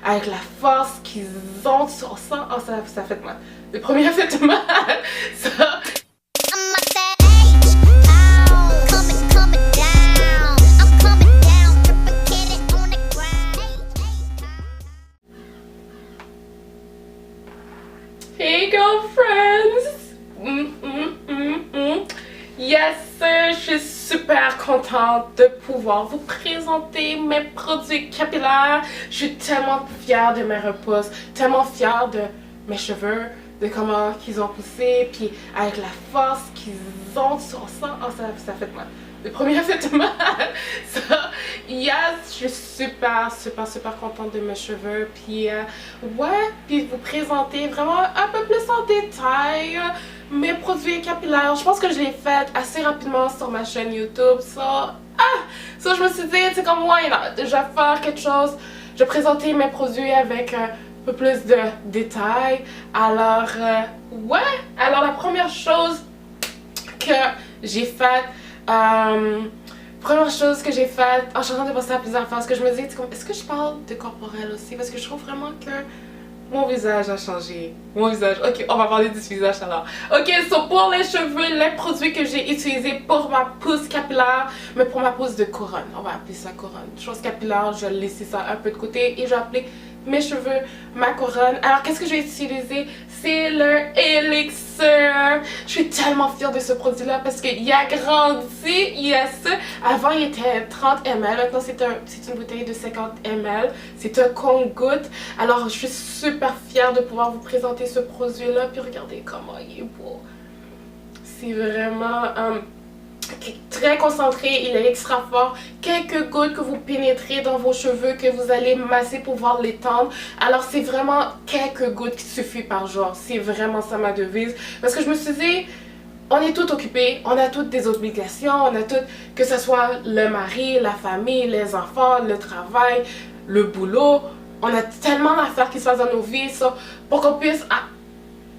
avec la force qu'ils ont sur ça. Oh, ça fait mal. Le premier a fait mal. Ça. Hey girlfriends! Yes, je suis super contente de pouvoir vous présenter mes produits capillaires. Je suis tellement fière de mes repousses, tellement fière de mes cheveux, de comment ils ont poussé, puis avec la force qu'ils ont sur ça. Oh, ça fait mal. Le premier a fait mal. Ça, yes, je suis super contente de mes cheveux. Puis, ouais, puis vous présenter vraiment un peu plus en détail mes produits capillaires. Je pense que je l'ai fait assez rapidement sur ma chaîne YouTube. Ça, je me suis dit, c'est comme moi, je vais faire quelque chose. Je vais présenter mes produits avec un peu plus de détails. Alors, ouais, alors la première chose que j'ai faite, première chose que j'ai faite, en changeant de penser à plusieurs fois, parce que je me disais, est-ce que je parle de corporel aussi? Parce que je trouve vraiment que mon visage a changé. Mon visage, ok, on va parler du visage alors. Ok, so pour les cheveux, les produits que j'ai utilisés pour ma pousse capillaire, mais pour ma pousse de couronne, on va appeler ça couronne. Chose capillaire, je vais laisser ça un peu de côté et je vais appeler mes cheveux ma couronne. Alors qu'est-ce que j'ai utilisé? C'est le Elixir. Je suis tellement fière de ce produit là parce qu'il a grandi. Yes. Avant il était 30 ml, maintenant c'est une bouteille de 50 ml. C'est un compte-gouttes. Alors je suis super fière de pouvoir vous présenter ce produit là. Puis regardez comment il est beau. C'est vraiment très concentré, il est extra fort. Quelques gouttes que vous pénétrez dans vos cheveux, que vous allez masser pour pouvoir l'étendre. Alors c'est vraiment quelques gouttes qui suffit par jour. C'est vraiment ça ma devise. Parce que je me suis dit, on est toutes occupées, on a toutes des obligations, on a toutes, que ce soit le mari, la famille, les enfants, le travail, le boulot. On a tellement d'affaires qui se passent dans nos vies, ça, pour qu'on puisse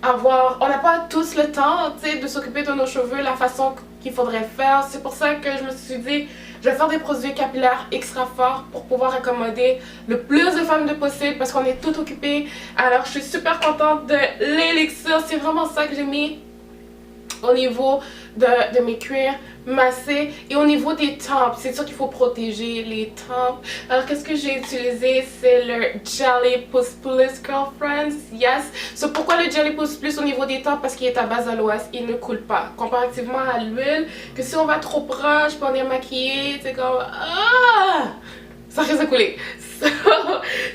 on n'a pas tous le temps, tu sais, de s'occuper de nos cheveux la façon qu'il faudrait faire. C'est pour ça que je me suis dit, je vais faire des produits capillaires extra forts pour pouvoir accommoder le plus de femmes de possible parce qu'on est toutes occupées. Alors je suis super contente de l'Elixir, c'est vraiment ça que j'ai mis au niveau de mes cuirs massés et au niveau des tempes. C'est sûr qu'il faut protéger les tempes. Alors qu'est-ce que j'ai utilisé? C'est le Jelly Puss Plus, girlfriends. Yes. So, pourquoi le Jelly Puss Plus au niveau des tempes? Parce qu'il est à base d'aloès, il ne coule pas. Comparativement à l'huile, que si on va trop proche, puis on est maquillé, c'est comme ça risque de couler. So,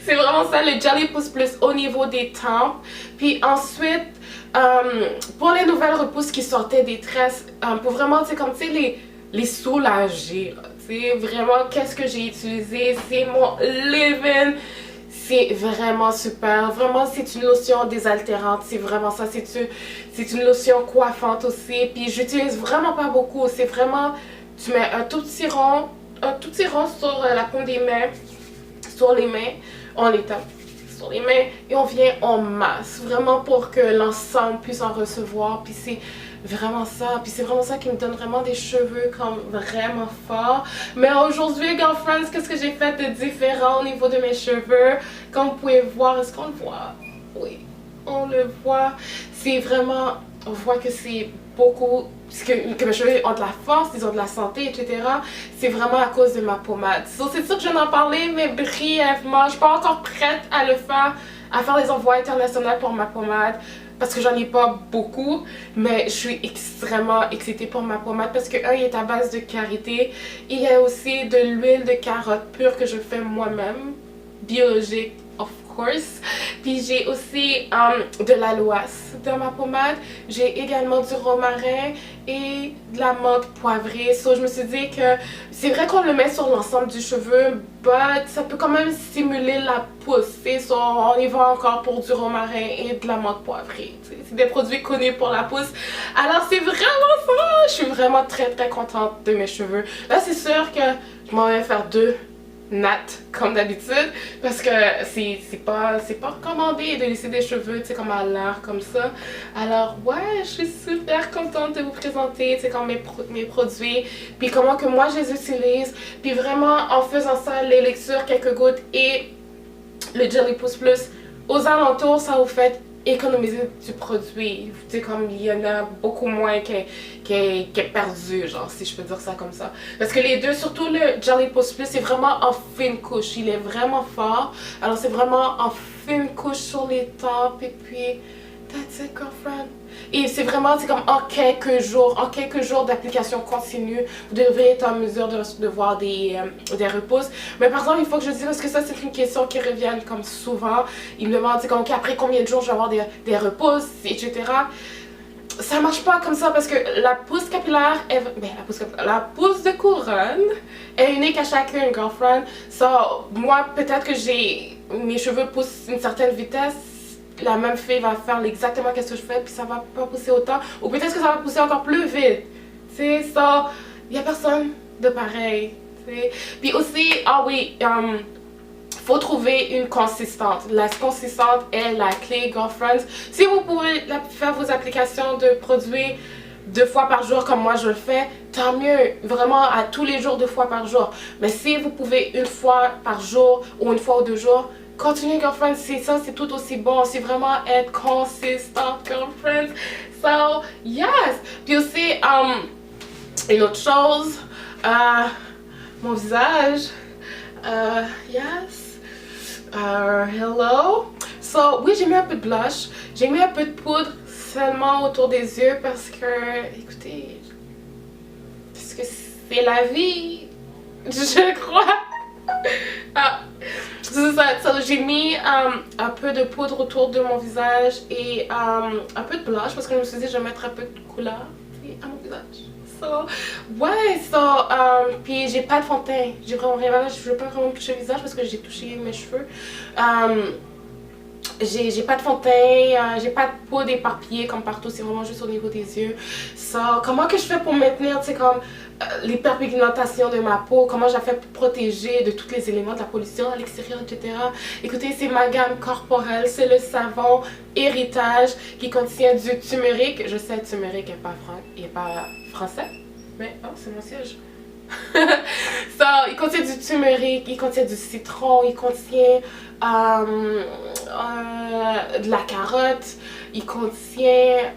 c'est vraiment ça, le Jelly Puss Plus au niveau des tempes. Puis ensuite, pour les nouvelles repousses qui sortaient des tresses, pour vraiment, tu sais, comme tu sais, les soulager, tu sais, vraiment, qu'est-ce que j'ai utilisé? C'est mon leave-in. C'est vraiment super. Vraiment, c'est une lotion désaltérante. C'est vraiment ça. C'est une lotion coiffante aussi. Puis, j'utilise vraiment pas beaucoup. C'est vraiment, tu mets un tout petit rond sur la paume des mains, sur les mains, on les tape sur les mains et on vient en masse, vraiment pour que l'ensemble puisse en recevoir. Puis c'est vraiment ça, puis c'est vraiment ça qui me donne vraiment des cheveux comme vraiment forts. Mais aujourd'hui, girlfriends, qu'est-ce que j'ai fait de différent au niveau de mes cheveux? Comme vous pouvez voir, est-ce qu'on le voit? Oui, on le voit. C'est vraiment, on voit que c'est beaucoup, que mes cheveux ont de la force, ils ont de la santé, etc. C'est vraiment à cause de ma pommade. So, c'est sûr que je viens d'en parler, mais brièvement, je suis pas encore prête à le faire, à faire les envois internationaux pour ma pommade, parce que j'en ai pas beaucoup, mais je suis extrêmement excitée pour ma pommade, parce que il est à base de karité, il y a aussi de l'huile de carotte pure que je fais moi-même, biologique, of course. Puis j'ai aussi de l'aloès dans ma pommade. J'ai également du romarin et de la menthe poivrée. So, je me suis dit que c'est vrai qu'on le met sur l'ensemble du cheveu, but ça peut quand même stimuler la pousse. So, on y va encore pour du romarin et de la menthe poivrée. C'est des produits connus pour la pousse. Alors c'est vraiment ça. Je suis vraiment très contente de mes cheveux. Là c'est sûr que je m'en vais faire deux nat comme d'habitude parce que c'est pas recommandé de laisser des cheveux, tu sais, comme à l'air comme ça. Alors ouais, je suis super contente de vous présenter, tu sais, comme mes produits, puis comment que moi je les utilise, puis vraiment en faisant ça, les lectures, quelques gouttes et le Jelly Pousse Plus aux alentours, ça vous fait économiser du produit. C'est comme il y en a beaucoup moins qui est perdu, genre, si je peux dire ça comme ça. Parce que les deux, surtout le Jelly Pousse Plus, c'est vraiment en fine couche. Il est vraiment fort. Alors, c'est vraiment en fine couche sur les tempes. Et puis, that's it, girlfriend. Et c'est vraiment, c'est comme en quelques jours d'application continue, vous devrez être en mesure de voir des repousses. Mais par exemple, il faut que je dise, parce que ça c'est une question qui revient comme souvent, ils me demandent, c'est comme, après combien de jours je vais avoir des repousses, etc. Ça marche pas comme ça parce que la pousse capillaire, la pousse de couronne est unique à chacune, girlfriend. So, moi, peut-être que mes cheveux poussent une certaine vitesse, la même fille va faire exactement ce que je fais, puis ça va pas pousser autant, ou peut-être que ça va pousser encore plus vite. Tu sais, ça, il y a personne de pareil. T'sais. Puis aussi, ah oui, faut trouver une consistante. La consistante est la clé, girlfriends. Si vous pouvez faire vos applications de produits 2 fois par jour comme moi je le fais, tant mieux, vraiment à tous les jours 2 fois par jour. Mais si vous pouvez 1 fois par jour ou 1 fois ou 2 jours, continuez, girlfriends, c'est tout aussi bon. C'est vraiment être consistant, girlfriends. So, yes. Puis aussi, une autre chose, mon visage, yes, hello. So, oui, j'ai mis un peu de blush, j'ai mis un peu de poudre seulement autour des yeux parce que, écoutez, parce que c'est la vie, je crois. C'est ça, j'ai mis un peu de poudre autour de mon visage et un peu de blush parce que je me suis dit je vais mettre un peu de couleur à mon visage. So, ouais, puis j'ai pas de fond de teint, j'ai vraiment rien, je veux pas vraiment toucher le visage parce que j'ai touché mes cheveux. J'ai pas de fond de teint, j'ai pas de poudre éparpillée comme partout, c'est vraiment juste au niveau des yeux. Comment que je fais pour maintenir, tu sais, comme l'hyperpigmentation de ma peau, comment je fais pour protéger de tous les éléments de la pollution à l'extérieur, etc. Écoutez, c'est ma gamme corporelle, c'est le savon héritage qui contient du turmeric. Je sais, turmeric n'est pas français, mais oh, c'est mon siège. Il contient du turmeric, il contient du citron, il contient de la carotte, il contient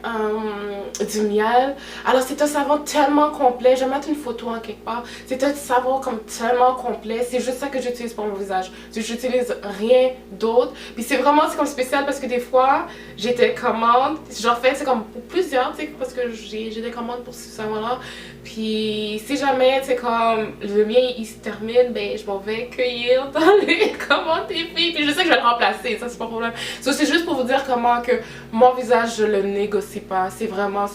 du miel. Alors c'est un savon tellement complet, je vais mettre une photo en quelque part. C'est un savon comme tellement complet, c'est juste ça que j'utilise pour mon visage. J'utilise rien d'autre. Puis c'est comme spécial parce que des fois j'ai des commandes, j'en fais c'est comme pour plusieurs, tu sais, parce que j'ai des commandes pour ce savon là. Puis si jamais c'est comme le mien il se termine, ben je m'en vais cueillir dans les commandes des filles. Puis je sais que je vais le remplacer, ça c'est pas un problème. C'est juste pour vous dire comment que mon visage je le négocie pas. C'est vraiment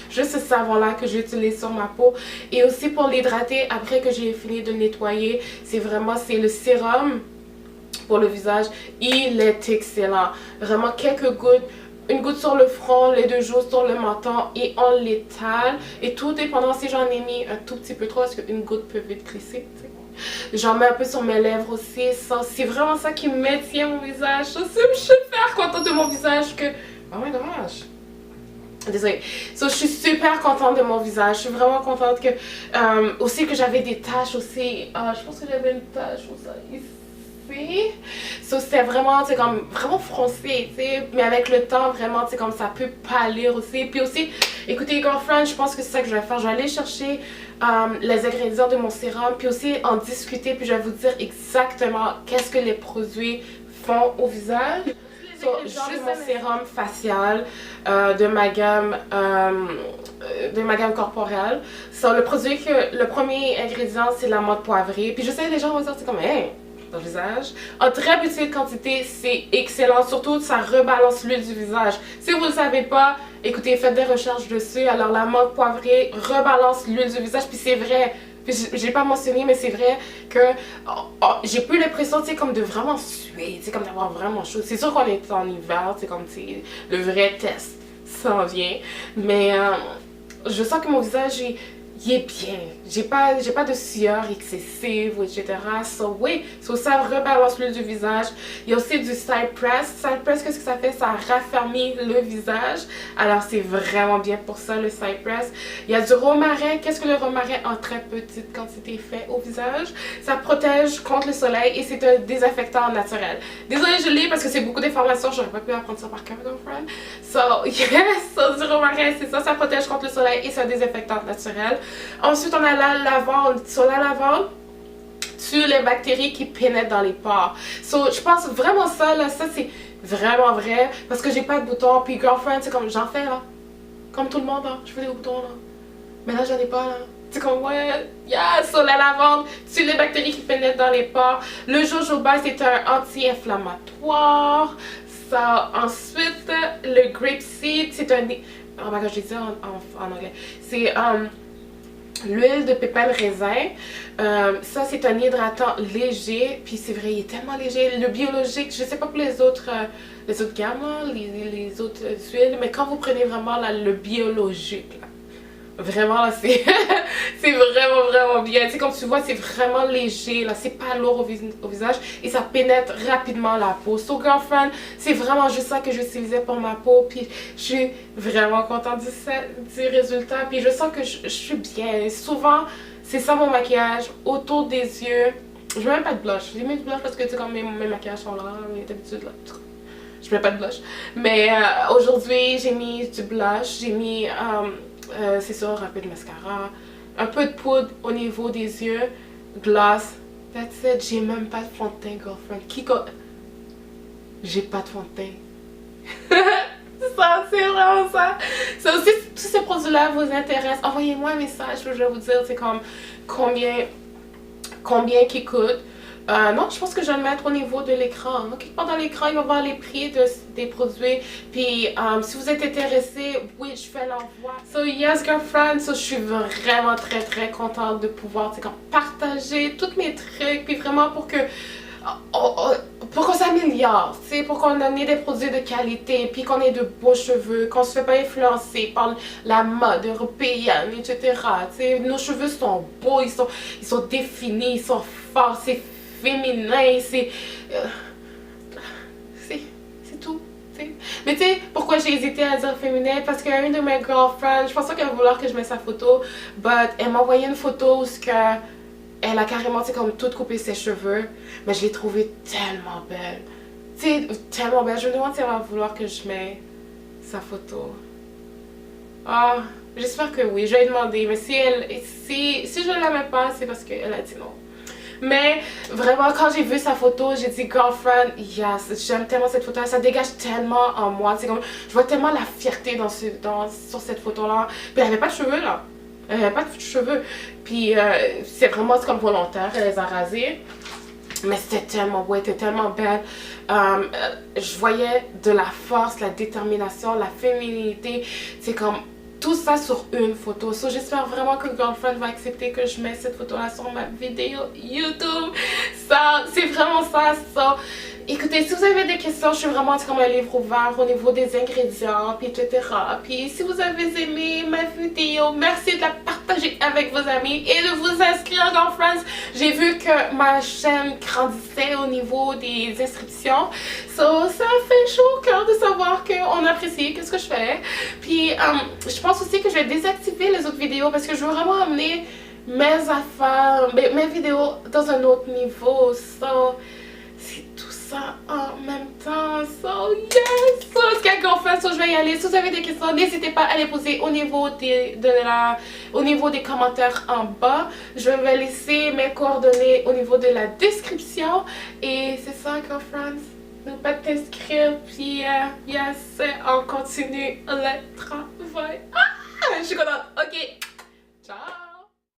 juste ce savon là que j'utilise sur ma peau. Et aussi pour l'hydrater après que j'ai fini de nettoyer, c'est le sérum pour le visage. Il est excellent. Vraiment quelques gouttes. Une goutte sur le front, les 2 jours sur le menton et on l'étale. Et tout dépendant si j'en ai mis un tout petit peu trop parce qu'une goutte peut vite glisser. J'en mets un peu sur mes lèvres aussi. C'est vraiment ça qui maintient mon visage. Je suis super contente de mon visage que... Oh ouais, dommage. Désolée. Je suis super contente de mon visage. Je suis vraiment contente que... aussi que j'avais des taches aussi. Je pense que j'avais une tache ici. C'était vraiment, vraiment foncé, mais avec le temps, vraiment, comme ça peut pâlir aussi. Puis aussi, écoutez, girlfriend, je pense que c'est ça que je vais faire. Je vais aller chercher les ingrédients de mon sérum, puis aussi en discuter, puis je vais vous dire exactement qu'est-ce que les produits font au visage. Juste mon sérum facial de ma gamme corporelle. Le premier ingrédient, c'est la menthe poivrée. Puis je sais, les gens vont dire, c'est comme, hey, dans le visage. En très petite quantité, c'est excellent. Surtout, ça rebalance l'huile du visage. Si vous ne le savez pas, écoutez, faites des recherches dessus. Alors, la menthe poivrée rebalance l'huile du visage. Puis c'est vrai. J'ai pas mentionné, mais c'est vrai que j'ai plus l'impression, tu sais, comme de vraiment suer, tu sais, comme d'avoir vraiment chaud. C'est sûr qu'on est en hiver, c'est comme, tu sais, le vrai test s'en vient. Mais je sens que mon visage, il est bien. J'ai pas de sueur excessive, etc. So, oui, ça rebalance l'huile du visage. Il y a aussi du Cypress. Cypress, qu'est-ce que ça fait? Ça raffermit le visage. Alors, c'est vraiment bien pour ça, le Cypress. Il y a du romarin. Qu'est-ce que le romarin en très petite quantité fait au visage? Ça protège contre le soleil et c'est un désinfectant naturel. Désolée, je lis parce que c'est beaucoup d'informations. J'aurais pas pu apprendre ça par cœur, girlfriend. So, yes, du romarin, c'est ça. Ça protège contre le soleil et c'est un désinfectant naturel. Ensuite, on a la lavande. Sur la lavande, tue les bactéries qui pénètrent dans les pores. So, je pense vraiment ça, là, ça c'est vraiment vrai. Parce que j'ai pas de boutons. Puis, girlfriend, c'est comme j'en fais, là. Comme tout le monde, là. Je fais des boutons, là. Mais là, j'en ai pas, là. C'est comme, ouais, yeah, sur la lavande, tue les bactéries qui pénètrent dans les pores. Le jojoba, c'est un anti-inflammatoire. Ça, ensuite, le grapeseed, c'est un... Oh my god, je l'ai dit en anglais. C'est l'huile de pépins de raisin. Ça, c'est un hydratant léger. Puis c'est vrai, il est tellement léger. Le biologique, je sais pas pour les autres gammes, là, les autres huiles. Mais quand vous prenez vraiment là, le biologique, là, vraiment, là, c'est c'est vraiment bien. Tu sais, comme tu vois, c'est vraiment léger, là. C'est pas lourd au visage et ça pénètre rapidement la peau. So, girlfriend, c'est vraiment juste ça que j'utilisais pour ma peau. Puis, je suis vraiment contente du résultat. Puis, je sens que je suis bien. Souvent, c'est ça mon maquillage. Autour des yeux. Je mets même pas de blush. J'ai mis du blush parce que, tu sais, comme mes maquillages sont là, d'habitude, là. Je mets pas de blush. Mais aujourd'hui, j'ai mis du blush. J'ai mis... c'est sûr, un peu de mascara, un peu de poudre au niveau des yeux, gloss, that's it. J'ai même pas de fond de teint, girlfriend. J'ai pas de fond de teint. Ça, c'est vraiment ça. Ça aussi, tous ces produits-là vous intéressent, envoyez-moi un message, je vais vous dire, c'est comme combien qu'ils coûtent. Non, je pense que je vais le mettre au niveau de l'écran. Quelque part dans l'écran, il va y avoir les prix des produits. Puis, si vous êtes intéressé, oui, je fais l'envoi. So, yes, girlfriend. So, je suis vraiment très contente de pouvoir, comme, partager tous mes trucs. Puis, vraiment pour que... pour qu'on s'améliore, pour qu'on ait des produits de qualité, puis qu'on ait de beaux cheveux, qu'on se fait pas influencer par la mode européenne, etc. Nos cheveux sont beaux, ils sont définis, ils sont forts, c'est féminin, c'est tout. T'sais. Mais tu sais, pourquoi j'ai hésité à dire féminin? Parce qu'il y a une de mes girlfriends, je pense pas qu'elle va vouloir que je mette sa photo, but elle m'a envoyé une photo où elle a carrément, comme tout coupé ses cheveux, mais je l'ai trouvée tellement belle. Tu sais, tellement belle. Je me demande si elle va vouloir que je mette sa photo. Ah, j'espère que oui, je vais lui demander, mais si je ne la mets pas, c'est parce qu'elle a dit non. Mais vraiment, quand j'ai vu sa photo, j'ai dit, girlfriend, yes, j'aime tellement cette photo, ça dégage tellement en moi. C'est comme, je vois tellement la fierté sur cette photo-là. Puis elle avait pas de cheveux, là. Elle avait pas de cheveux. Puis c'est vraiment comme volontaire, elle les a rasés. Mais c'était tellement beau, elle était tellement belle. Je voyais de la force, la détermination, la féminité. C'est comme... tout ça sur une photo. So, j'espère vraiment que Girlfriend va accepter que je mette cette photo-là sur ma vidéo YouTube. Ça, c'est vraiment ça. So, écoutez, si vous avez des questions, je suis vraiment comme un livre ouvert au niveau des ingrédients, puis etc. Puis si vous avez aimé ma vidéo, merci de la partager avec vos amis et de vous inscrire, Girlfriends. J'ai vu que ma chaîne grandissait au niveau des inscriptions. So, ça fait chaud au cœur de savoir qu'on apprécie ce que je fais. Puis, je pense aussi que je vais désactiver les autres vidéos parce que je veux vraiment amener mes affaires, mes vidéos dans un autre niveau. So, c'est tout ça en même temps. So, yes! So, ce qu'il y a qu'on fait, so, je vais y aller. Si vous avez des questions, n'hésitez pas à les poser au niveau des commentaires en bas. Je vais laisser mes coordonnées au niveau de la description. Et c'est ça, girlfriends. N'oublie pas de t'inscrire. Puis, yes, on continue le travail. Ah! Je suis contente. Ok.